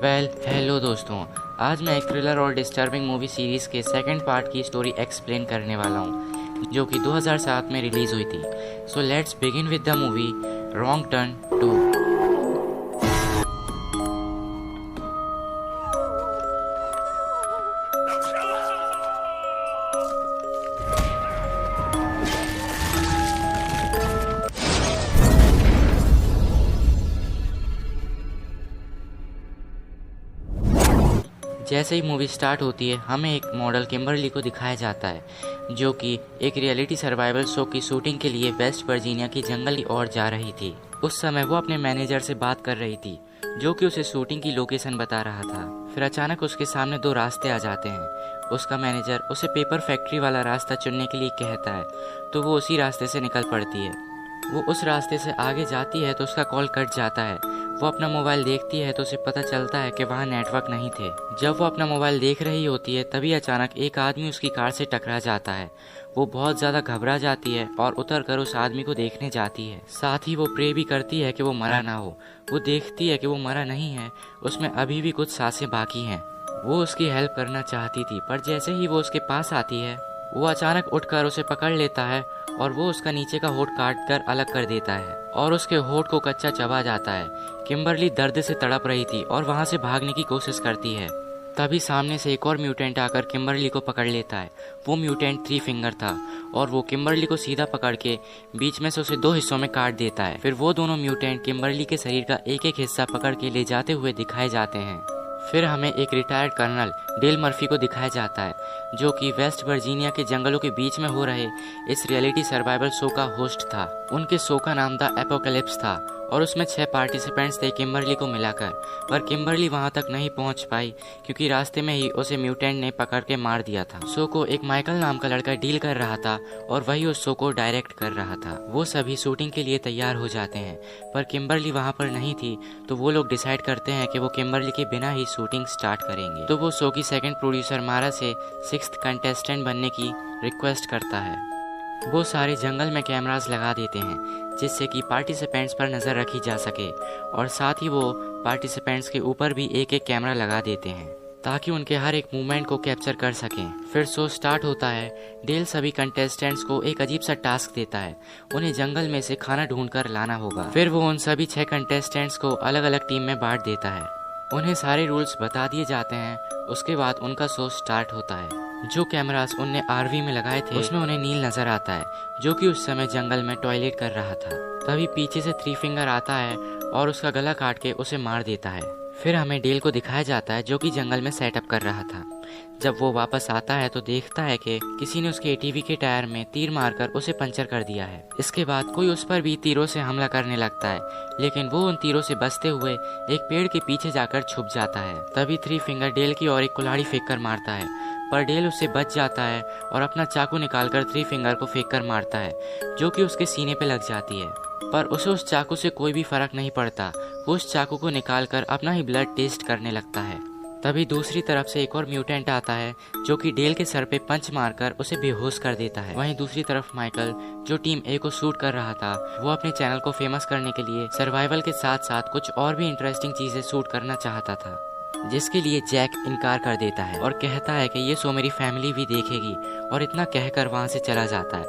Hello दोस्तों। आज मैं एक थ्रिलर और डिस्टर्बिंग मूवी सीरीज़ के सेकंड पार्ट की स्टोरी एक्सप्लेन करने वाला हूँ, जो कि 2007 में रिलीज़ हुई थी। So let's begin with the movie wrong turn 2। जैसे ही मूवी स्टार्ट होती है, हमें एक मॉडल किम्बरली को दिखाया जाता है, जो कि एक रियलिटी सर्वाइवल शो की शूटिंग के लिए वेस्ट वर्जीनिया की जंगल की ओर जा रही थी। उस समय वो अपने मैनेजर से बात कर रही थी, जो कि उसे शूटिंग की लोकेशन बता रहा था। फिर अचानक उसके सामने दो रास्ते आ जाते हैं। उसका मैनेजर उसे पेपर फैक्ट्री वाला रास्ता चुनने के लिए कहता है, तो वो उसी रास्ते से निकल पड़ती है। वो उस रास्ते से आगे जाती है तो उसका कॉल कट जाता है। वो अपना मोबाइल देखती है तो उसे पता चलता है कि वहाँ नेटवर्क नहीं थे। जब वो अपना मोबाइल देख रही होती है, तभी अचानक एक आदमी उसकी कार से टकरा जाता है। वो बहुत ज़्यादा घबरा जाती है और उतर कर उस आदमी को देखने जाती है। साथ ही वो प्रे भी करती है कि वो मरा ना हो। वो देखती है कि वो मरा नहीं है, उसमें अभी भी कुछ सांसें बाकी हैं। वो उसकी हेल्प करना चाहती थी, पर जैसे ही वो उसके पास आती है, वो अचानक उठकर उसे पकड़ लेता है और वो उसका नीचे का होठ काट कर अलग कर देता है और उसके होठ को कच्चा चबा जाता है। किम्बरली दर्द से तड़प रही थी और वहाँ से भागने की कोशिश करती है। तभी सामने से एक और म्यूटेंट आकर किम्बरली को पकड़ लेता है। वो म्यूटेंट 3 फिंगर था और वो किम्बरली को सीधा पकड़ के बीच में से उसे 2 हिस्सों में काट देता है। फिर वो दोनों म्यूटेंट किम्बरली के शरीर का एक एक हिस्सा पकड़ के ले जाते हुए दिखाए जाते हैं। फिर हमें एक रिटायर्ड कर्नल डेल मर्फी को दिखाया जाता है, जो कि वेस्ट वर्जीनिया के जंगलों के बीच में हो रहे इस रियलिटी सर्वाइवल शो का होस्ट था। उनके शो का नाम द एपोकलिप्स था और उसमें 6 पार्टिसिपेंट्स थे किम्बरली को मिलाकर। पर किम्बरली वहां तक नहीं पहुंच पाई, क्योंकि रास्ते में ही उसे म्यूटेंट ने पकड़ के मार दिया था। शो को एक माइकल नाम का लड़का डील कर रहा था और वही उस शो को डायरेक्ट कर रहा था। वो सभी शूटिंग के लिए तैयार हो जाते हैं, पर किम्बरली वहां पर नहीं थी। तो वो लोग डिसाइड करते हैं कि वो किम्बरली के बिना ही शूटिंग स्टार्ट करेंगे। तो वो शो की सेकंड प्रोड्यूसर मारा से 6th कंटेस्टेंट बनने की रिक्वेस्ट करता है। वो सारे जंगल में कैमरास लगा देते हैं, जिससे कि पार्टिसिपेंट्स पर नज़र रखी जा सके, और साथ ही वो पार्टिसिपेंट्स के ऊपर भी एक एक कैमरा लगा देते हैं, ताकि उनके हर एक मूवमेंट को कैप्चर कर सकें। फिर शो स्टार्ट होता है। डेल सभी कंटेस्टेंट्स को एक अजीब सा टास्क देता है। उन्हें जंगल में से खाना ढूंढकर लाना होगा। फिर वो उन सभी 6 कंटेस्टेंट्स को अलग अलग टीम में बांट देता है। उन्हें सारे रूल्स बता दिए जाते हैं। उसके बाद उनका शो स्टार्ट होता है। जो कैमरास उनने आरवी में लगाए थे, उसमें उन्हें नील नजर आता है, जो कि उस समय जंगल में टॉयलेट कर रहा था। तभी पीछे से 3 फिंगर आता है और उसका गला काट के उसे मार देता है। फिर हमें डेल को दिखाया जाता है, जो कि जंगल में सेटअप कर रहा था। जब वो वापस आता है तो देखता है कि किसी ने उसके एटीवी के टायर में तीर मारकर उसे पंचर कर दिया है। इसके बाद कोई उस पर भी तीरों से हमला करने लगता है, लेकिन वो उन तीरों से बचते हुए एक पेड़ के पीछे जाकर छुप जाता है। तभी 3 फिंगर डेल की ओर एक कुल्हाड़ी फेंक कर मारता है, पर डेल उससे बच जाता है और अपना चाकू निकालकर 3 फिंगर को फेंक कर मारता है, जो कि उसके सीने पे लग जाती है। पर उसे उस चाकू से कोई भी फर्क नहीं पड़ता। वो उस चाकू को निकालकर अपना ही ब्लड टेस्ट करने लगता है। तभी दूसरी तरफ से एक और म्यूटेंट आता है, जो कि डेल के सर पे पंच मारकर उसे बेहोश कर देता है। वहीं दूसरी तरफ माइकल, जो टीम ए को शूट कर रहा था, वो अपने चैनल को फेमस करने के लिए सर्वाइवल के साथ साथ कुछ और भी इंटरेस्टिंग चीजें शूट करना चाहता था, जिसके लिए जैक इनकार कर देता है और कहता है कि ये शो मेरी फैमिली भी देखेगी, और इतना कहकर वहाँ से चला जाता है।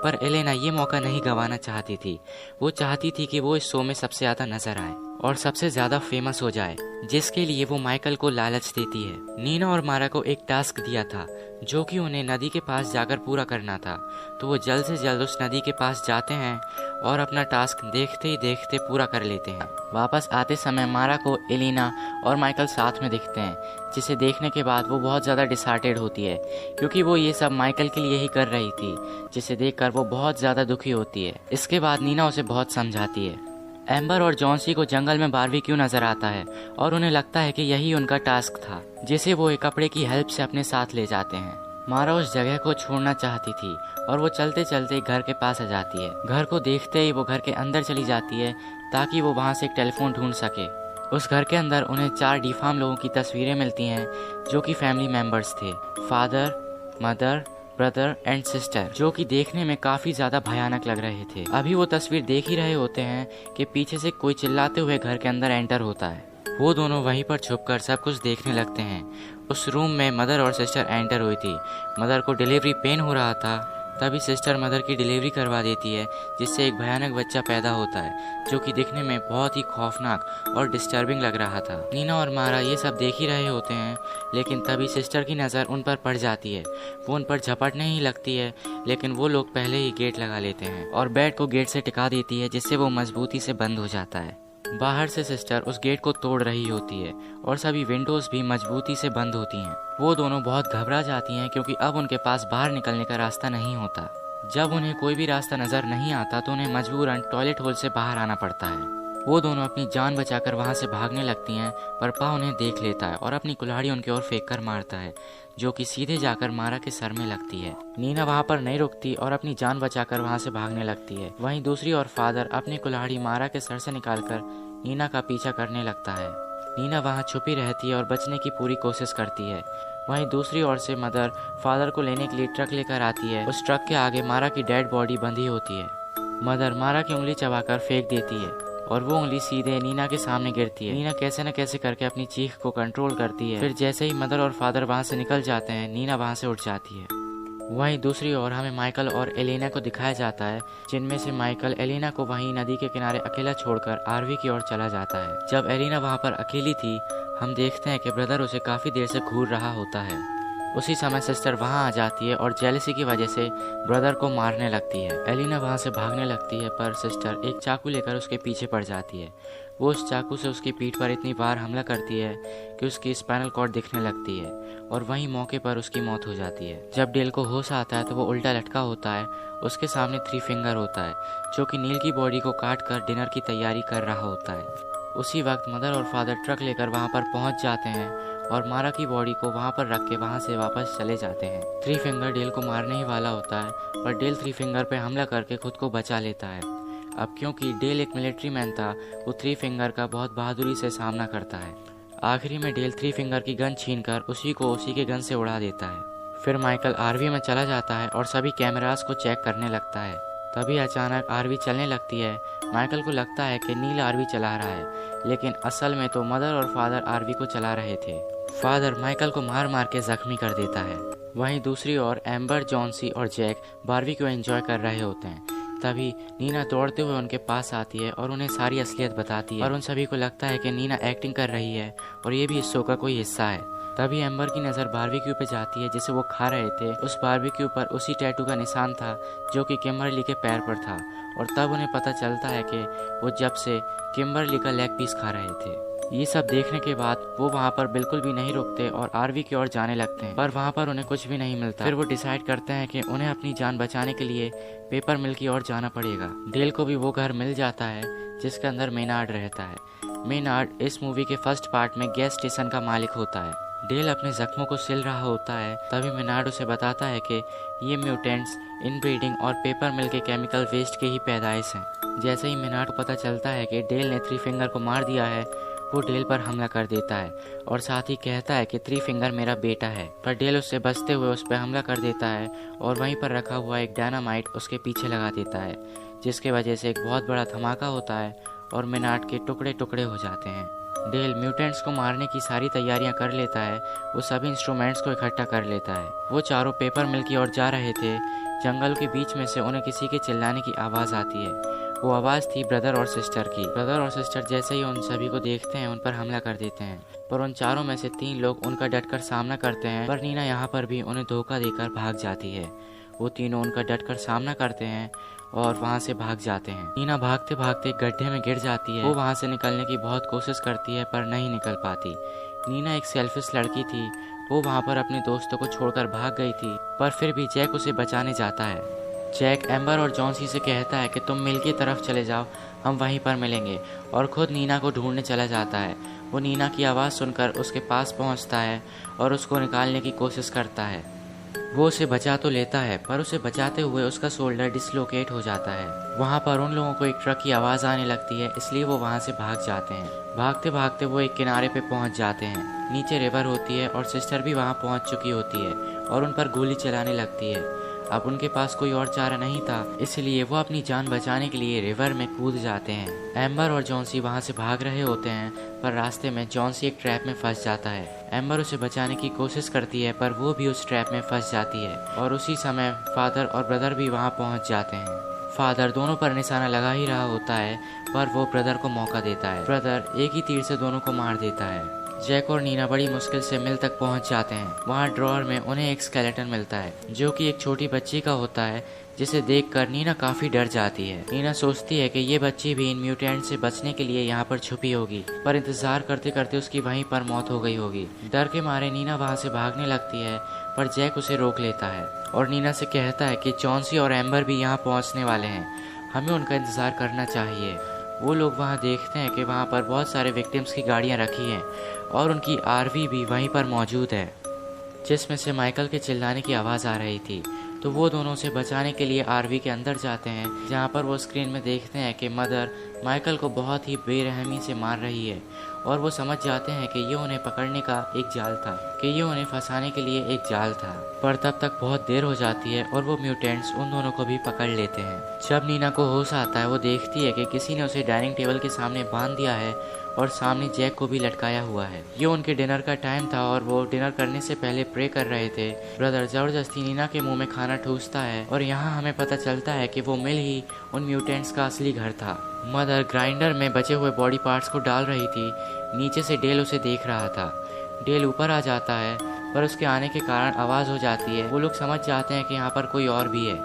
पर एलेना ये मौका नहीं गंवाना चाहती थी। वो चाहती थी कि वो इस शो में सबसे ज़्यादा नजर आए और सबसे ज़्यादा फेमस हो जाए, जिसके लिए वो माइकल को लालच देती है। नीना और मारा को एक टास्क दिया था, जो कि उन्हें नदी के पास जाकर पूरा करना था। तो वो जल्द से जल्द उस नदी के पास जाते हैं और अपना टास्क देखते ही देखते पूरा कर लेते हैं। वापस आते समय मारा को एलिना और माइकल साथ में दिखते हैं, जिसे देखने के बाद वो बहुत ज़्यादा डिसहार्टेड होती है, क्योंकि वो ये सब माइकल के लिए ही कर रही थी, जिसे देखकर वो बहुत ज़्यादा दुखी होती है। इसके बाद नीना उसे बहुत समझाती है। एम्बर और जॉन्सी को जंगल में बारबेक्यू नजर आता है और उन्हें लगता है कि यही उनका टास्क था, जिसे वो एक कपड़े की हेल्प से अपने साथ ले जाते हैं। मारा उस जगह को छोड़ना चाहती थी और वो चलते चलते घर के पास आ जाती है। घर को देखते ही वो घर के अंदर चली जाती है, ताकि वो वहाँ से एक टेलीफोन ढूंढ सके। उस घर के अंदर उन्हें 4 डिफॉर्म लोगों की तस्वीरें मिलती हैं, जो कि फैमिली मेंबर्स थे, father, mother, brother and sister, जो कि देखने में काफी ज्यादा भयानक लग रहे थे। अभी वो तस्वीर देख ही रहे होते हैं कि पीछे से कोई चिल्लाते हुए घर के अंदर एंटर होता है। वो दोनों वहीं पर छुपकर सब कुछ देखने लगते हैं। उस रूम में मदर और सिस्टर एंटर हुई थी। मदर को डिलीवरी पेन हो रहा था। तभी सिस्टर मदर की डिलीवरी करवा देती है, जिससे एक भयानक बच्चा पैदा होता है जो कि दिखने में बहुत ही खौफनाक और डिस्टर्बिंग लग रहा था। नीना और मारा ये सब देख ही रहे होते हैं, लेकिन तभी सिस्टर की नज़र उन पर पड़ जाती है। वो उन पर झपटने ही लगती है, लेकिन वो लोग पहले ही गेट लगा लेते हैं और बेड को गेट से टिका देती है, जिससे वो मजबूती से बंद हो जाता है। बाहर से सिस्टर उस गेट को तोड़ रही होती है और सभी विंडोज भी मजबूती से बंद होती हैं। वो दोनों बहुत घबरा जाती हैं, क्योंकि अब उनके पास बाहर निकलने का रास्ता नहीं होता। जब उन्हें कोई भी रास्ता नजर नहीं आता तो उन्हें मजबूरन टॉयलेट होल से बाहर आना पड़ता है। वो दोनों अपनी जान बचाकर वहां से भागने लगती हैं, पर पा उन्हें देख लेता है और अपनी कुल्हाड़ी उनकी ओर फेंक कर मारता है, जो कि सीधे जाकर मारा के सर में लगती है। नीना वहां पर नहीं रुकती और अपनी जान बचाकर वहां से भागने लगती है। वहीं दूसरी ओर फादर अपनी कुल्हाड़ी मारा के सर से निकालकर नीना का पीछा करने लगता है। नीना वहां छुपी रहती है और बचने की पूरी कोशिश करती है। वहीं दूसरी ओर से मदर फादर को लेने के लिए ट्रक लेकर आती है। उस ट्रक के आगे मारा की डेड बॉडी बंधी होती है। मदर मारा की उंगली चबाकर फेंक देती है और वो उंगली सीधे नीना के सामने गिरती है। नीना कैसे न कैसे करके अपनी चीख को कंट्रोल करती है। फिर जैसे ही मदर और फादर वहां से निकल जाते हैं, नीना वहां से उठ जाती है। वहीं दूसरी ओर हमें माइकल और एलेना को दिखाया जाता है, जिनमें से माइकल एलेना को वहीं नदी के किनारे अकेला छोड़कर आरवी की ओर चला जाता है। जब एलेना वहां पर अकेली थी, हम देखते हैं कि ब्रदर उसे काफी देर से घूर रहा होता है। उसी समय सिस्टर वहां आ जाती है और जेलसी की वजह से ब्रदर को मारने लगती है। एलेना वहां से भागने लगती है, पर सिस्टर एक चाकू लेकर उसके पीछे पड़ जाती है। वो उस चाकू से उसकी पीठ पर इतनी बार हमला करती है कि उसकी स्पाइनल कॉर्ड दिखने लगती है और वहीं मौके पर उसकी मौत हो जाती है। जब डेल को होश आता है तो वो उल्टा लटका होता है। उसके सामने 3 फिंगर होता है, जो कि नील की बॉडी को काट कर डिनर की तैयारी कर रहा होता है। उसी वक्त मदर और फादर ट्रक लेकर वहां पर पहुंच जाते हैं और मारा की बॉडी को वहां पर रख के वहां से वापस चले जाते हैं। 3 फिंगर डेल को मारने ही वाला होता है, पर डेल 3 फिंगर पे हमला करके खुद को बचा लेता है। अब क्योंकि डेल एक मिलिट्री मैन था, वो 3 फिंगर का बहुत बहादुरी से सामना करता है। आखिरी में डेल 3 फिंगर की गन छीनकर उसी को उसी के गन से उड़ा देता है। फिर माइकल आरवी में चला जाता है और सभी कैमरास को चेक करने लगता है। तभी अचानक आरवी चलने लगती है। माइकल को लगता है कि नील आरवी चला रहा है, लेकिन असल में तो मदर और फादर आरवी को चला रहे थे। फादर माइकल को मार मार के जख्मी कर देता है। वहीं दूसरी ओर एम्बर, जॉन्सी और जैक बारबेक्यू एंजॉय कर रहे होते हैं। तभी नीना दौड़ते हुए उनके पास आती है और उन्हें सारी असलियत बताती है और उन सभी को लगता है कि नीना एक्टिंग कर रही है और ये भी इस शो का कोई हिस्सा है। तभी एम्बर की नज़र बारबेक्यू पे जाती है जिसे वो खा रहे थे। उस बारबेक्यू पर उसी टैटू का निशान था जो कि किम्बरली के पैर पर था और तब उन्हें पता चलता है कि वो जब से किम्बरली का लेग पीस खा रहे थे। ये सब देखने के बाद वो वहाँ पर बिल्कुल भी नहीं रुकते और आरवी की ओर जाने लगते हैं, पर वहाँ पर उन्हें कुछ भी नहीं मिलता। फिर वो डिसाइड करते हैं कि उन्हें अपनी जान बचाने के लिए पेपर मिल की ओर जाना पड़ेगा। डेल को भी वो घर मिल जाता है जिसके अंदर मेनार्ड रहता है। मेनार्ड इस मूवी के फर्स्ट पार्ट में गैस स्टेशन का मालिक होता है। डेल अपने जख्मों को सिल रहा होता है, तभी मेनार्ड उसे बताता है कि ये म्यूटेंट्स इनब्रीडिंग और पेपर मिल के केमिकल वेस्ट की ही पैदाइश हैं। जैसे ही मेनार्ड को पता चलता है कि डेल ने 3 फिंगर को मार दिया है, वो डेल पर हमला कर देता है और साथ ही कहता है कि 3 फिंगर मेरा बेटा है। पर डेल उससे बचते हुए उस पर हमला कर देता है और वहीं पर रखा हुआ एक डायनामाइट उसके पीछे लगा देता है, जिसके वजह से एक बहुत बड़ा धमाका होता है और मेनार्ड के टुकड़े टुकड़े हो जाते हैं। डेल म्यूटेंट्स को मारने की सारी तैयारियां कर लेता है। वो सभी इंस्ट्रूमेंट्स को इकट्ठा कर लेता है। वो चारों पेपर मिल की ओर जा रहे थे। जंगल के बीच में से उन्हें किसी के चिल्लाने की आवाज़ आती है। वो आवाज़ थी ब्रदर और सिस्टर की। ब्रदर और सिस्टर जैसे ही उन सभी को देखते हैं, उन पर हमला कर देते हैं, पर उन चारों में से 3 लोग उनका डटकर सामना करते हैं। पर नीना यहाँ पर भी उन्हें धोखा देकर भाग जाती है। वो तीनों उनका डटकर सामना करते हैं और वहाँ से भाग जाते हैं। नीना भागते भागते एक गड्ढे में गिर जाती है। वो वहाँ से निकलने की बहुत कोशिश करती है, पर नहीं निकल पाती। नीना एक सेल्फिश लड़की थी। वो वहाँ पर अपने दोस्तों को छोड़कर भाग गई थी, पर फिर भी जैक उसे बचाने जाता है। जैक एम्बर और जॉन्सी से कहता है कि तुम मिल की तरफ चले जाओ, हम वहीं पर मिलेंगे, और खुद नीना को ढूंढने चला जाता है। वो नीना की आवाज़ सुनकर उसके पास पहुंचता है और उसको निकालने की कोशिश करता है। वो उसे बचा तो लेता है, पर उसे बचाते हुए उसका शोल्डर डिसलोकेट हो जाता है। वहाँ पर उन लोगों को एक ट्रक की आवाज़ आने लगती है, इसलिए वो वहाँ से भाग जाते हैं। भागते भागते वो एक किनारे पे पहुँच जाते हैं। नीचे रिवर होती है और सिस्टर भी वहाँ पहुँच चुकी होती है और उन पर गोली चलाने लगती है। अब उनके पास कोई और चारा नहीं था, इसलिए वो अपनी जान बचाने के लिए रिवर में कूद जाते हैं। एम्बर और जॉन्सी वहाँ से भाग रहे होते हैं, पर रास्ते में जॉन्सी एक ट्रैप में फंस जाता है। एम्बर उसे बचाने की कोशिश करती है, पर वो भी उस ट्रैप में फंस जाती है और उसी समय फादर और ब्रदर भी वहाँ पहुँच जाते हैं। फादर दोनों पर निशाना लगा ही रहा होता है, पर वो ब्रदर को मौका देता है। ब्रदर एक ही तीर से दोनों को मार देता है। जैक और नीना बड़ी मुश्किल से मिल तक पहुंच जाते हैं। वहां ड्रॉअर में उन्हें एक स्केलेटन मिलता है, जो कि एक छोटी बच्ची का होता है, जिसे देखकर नीना काफी डर जाती है। नीना सोचती है कि ये बच्ची भी इन म्यूटेंट से बचने के लिए यहाँ पर छुपी होगी, पर इंतजार करते करते उसकी वहीं पर मौत हो गई होगी। डर के मारे नीना वहाँ से भागने लगती है, पर जैक उसे रोक लेता है और नीना से कहता है कि जॉन्सी और एम्बर भी यहाँ पहुँचने वाले हैं, हमें उनका इंतजार करना चाहिए। वो लोग वहाँ देखते हैं कि वहाँ पर बहुत सारे विक्टिम्स की गाड़ियाँ रखी हैं और उनकी आरवी भी वहीं पर मौजूद है, जिसमें से माइकल के चिल्लाने की आवाज़ आ रही थी। तो वो दोनों उसे बचाने के लिए आरवी के अंदर जाते हैं, जहाँ पर वो स्क्रीन में देखते हैं कि मदर माइकल को बहुत ही बेरहमी से मार रही है और वो समझ जाते हैं कि ये उन्हें पकड़ने का एक जाल था, कि ये उन्हें फंसाने के लिए एक जाल था। पर तब तक बहुत देर हो जाती है और वो म्यूटेंट्स उन दोनों को भी पकड़ लेते हैं। जब नीना को होश आता है, वो देखती है कि किसी ने उसे डाइनिंग टेबल के सामने बांध दिया है और सामने जैक को भी लटकाया हुआ है। ये उनके डिनर का टाइम था और वो डिनर करने से पहले प्रे कर रहे थे। ब्रदर जबरदस्ती नीना के मुंह में खाना ठूसता है और यहाँ हमें पता चलता है कि वो मिल ही उन म्यूटेंट्स का असली घर था। मदर ग्राइंडर में बचे हुए बॉडी पार्ट्स को डाल रही थी। नीचे से डेल उसे देख रहा था। डेल ऊपर आ जाता है, पर उसके आने के कारण आवाज़ हो जाती है। वो लोग समझ जाते हैं कि यहाँ पर कोई और भी है,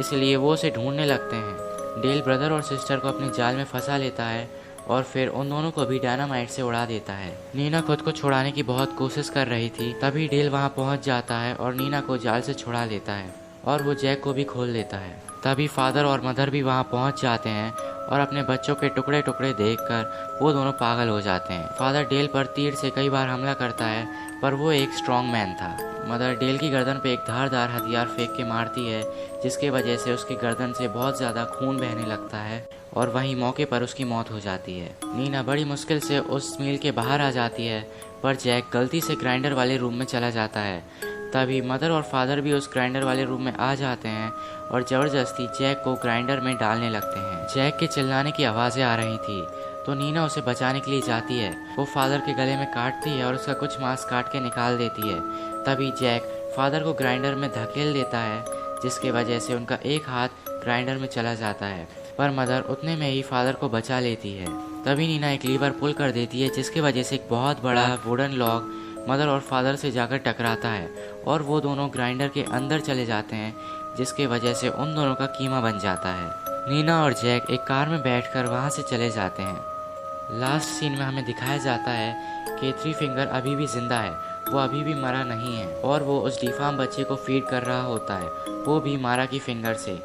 इसलिए वो उसे ढूंढने लगते हैं। डेल ब्रदर और सिस्टर को अपने जाल में फंसा लेता है और फिर उन दोनों को भी डायनामाइट से उड़ा देता है। नीना खुद को छुड़ाने की बहुत कोशिश कर रही थी, तभी डेल वहां पहुंच जाता है और नीना को जाल से छुड़ा लेता है और वो जैक को भी खोल देता है। तभी फादर और मदर भी वहां पहुंच जाते हैं और अपने बच्चों के टुकड़े टुकड़े देखकर वो दोनों पागल हो जाते हैं। फादर डेल पर तीर से कई बार हमला करता है, पर वो एक स्ट्रॉन्ग मैन था। मदर डेल की गर्दन पे एक धारदार हथियार फेंक के मारती है, जिसके वजह से उसकी गर्दन से बहुत ज़्यादा खून बहने लगता है और वहीं मौके पर उसकी मौत हो जाती है। नीना बड़ी मुश्किल से उस मील के बाहर आ जाती है, पर जैक गलती से ग्राइंडर वाले रूम में चला जाता है। तभी मदर और फादर भी उस ग्राइंडर वाले रूम में आ जाते हैं और ज़बरदस्ती जैक को ग्राइंडर में डालने लगते हैं। जैक के चिल्लाने की आवाज़ें आ रही थी, तो नीना उसे बचाने के लिए जाती है। वो फादर के गले में काटती है और उसका कुछ मांस काट के निकाल देती है। तभी जैक फादर को ग्राइंडर में धकेल देता है, जिसके वजह से उनका एक हाथ ग्राइंडर में चला जाता है, पर मदर उतने में ही फादर को बचा लेती है। तभी नीना एक लीवर पुल कर देती है, जिसके वजह से एक बहुत बड़ा वुडन लॉग मदर और फादर से जाकर टकराता है और वो दोनों ग्राइंडर के अंदर चले जाते हैं, जिसके वजह से उन दोनों का कीमा बन जाता है। नीना और जैक एक कार में बैठकर वहाँ से चले जाते हैं। लास्ट सीन में हमें दिखाया जाता है कि थ्री फिंगर अभी भी जिंदा है, वो अभी भी मरा नहीं है और वो उस डिफार्म बच्चे को फीड कर रहा होता है, वो भी मारा की फिंगर से।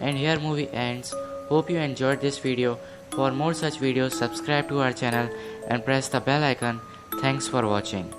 And here movie ends. Hope you enjoyed this video. For more such videos, subscribe to our channel and press the bell icon. Thanks for watching.